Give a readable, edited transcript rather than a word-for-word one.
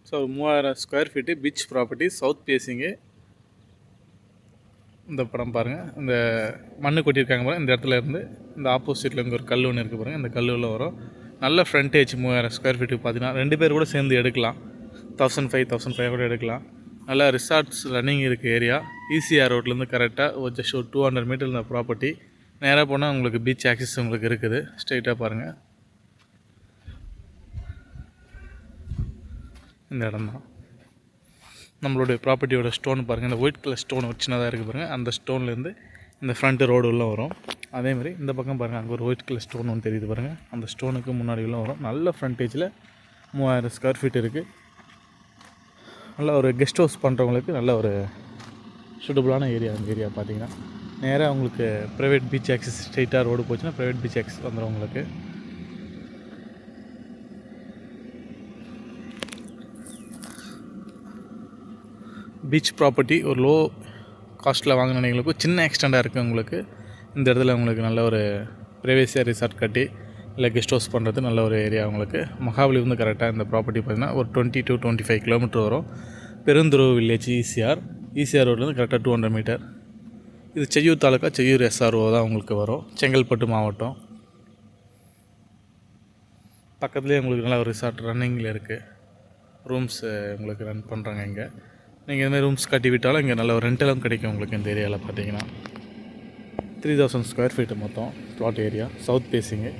So 3000 square feet beach property, south facing. இந்த படம் பாருங்கள், இந்த மண்ணு கொட்டியிருக்காங்க பாருங்கள். இந்த இடத்துல இருந்து இந்த ஆப்போசிட்டில் இங்கே ஒரு கல் ஒன்று இருக்குது பாருங்கள். இந்த கல் உள்ள வரும். நல்ல ஃப்ரண்டேஜ் 3000 ஸ்கொயர் ஃபீட்டுக்கு பார்த்தீங்கன்னா 2 பேர் கூட சேர்ந்து எடுக்கலாம். 1500 கூட எடுக்கலாம். நல்லா ரிசார்ட்ஸ் ரன்னிங் இருக்குது ஏரியா. ஈசிஆர் ரோட்லேருந்து கரெக்டாக ஜஸ்ட் ஒரு 200 மீட்டர் இந்த ப்ராப்பர்ட்டி. நேராக போனால் உங்களுக்கு பீச் ஆக்சஸ் உங்களுக்கு இருக்குது. ஸ்ட்ரெயிட்டாக பாருங்கள், இந்த இடம் தான் நம்மளுடைய ப்ராப்பர்ட்டியோட ஸ்டோன் பாருங்கள். இந்த ஒயிட் கலர் ஸ்டோன் ஒரு சின்னதாக இருக்குது பாருங்கள். அந்த ஸ்டோன்லேருந்து இந்த ஃப்ரண்ட்டு ரோடு உள்ளே வரும். அதேமாதிரி இந்த பக்கம் பாருங்கள், அங்கே ஒரு ஒயிட் கலர் ஸ்டோன் ஒன்று தெரியுது பாருங்கள். அந்த ஸ்டோனுக்கு முன்னாடி உள்ள வரும். நல்ல ஃப்ரண்டேஜில் 3000 ஸ்கொயர் ஃபீட் இருக்குது. நல்ல ஒரு கெஸ்ட் ஹவுஸ் பண்ணுறவங்களுக்கு நல்ல ஒரு சூட்டபுளான ஏரியா. அந்த ஏரியா பார்த்தீங்கன்னா நேராக உங்களுக்கு ப்ரைவேட் பீச் ஆக்சஸ், ஸ்ட்ரெயிட்டாக ரோடு போச்சுன்னா ப்ரைவேட் பீச் ஆக்சஸ் வந்துடும் உங்களுக்கு. பீச் ப்ராப்பர்ட்டி ஒரு லோ காஸ்ட்டில் வாங்கினவங்களுக்கு சின்ன எக்ஸ்டெண்டாக இருக்குது உங்களுக்கு. இந்த இடத்துல உங்களுக்கு நல்ல ஒரு ப்ரைவேசியாக ரிசார்ட் கட்டி இல்லை கெஸ்ட் ஹவுஸ் பண்ணுறது நல்ல ஒரு ஏரியா உங்களுக்கு. மகாபலி வந்து கரெக்டாக இந்த ப்ராப்பர்ட்டி பார்த்திங்கன்னா ஒரு 20 to 25 கிலோமீட்டர் வரும். பெருந்துருவு வில்லேஜ் ஈசிஆர் ரோட்லேருந்து கரெக்டாக 200 மீட்டர். இது செய்யூர் தாலுக்கா, செய்யூர் SRO தான் உங்களுக்கு வரும், செங்கல்பட்டு மாவட்டம். பக்கத்துலேயே உங்களுக்கு நல்ல ஒரு ரிசார்ட் ரன்னிங்கில் இருக்குது. ரூம்ஸு உங்களுக்கு ரன் பண்ணுறாங்க இங்கே. நீங்கள் இதுமாதிரி ரூம்ஸ் கட்டி விட்டாலும் இங்கே நல்ல ஒரு ரெண்டலும் கிடைக்கும் உங்களுக்கு. இந்த ஏரியாவில் பார்த்தீங்கன்னா 3000 ஸ்கொயர் ஃபீட்டு மொத்தம் ப்ளாட் ஏரியா, சவுத் ஃபேஸிங்கு.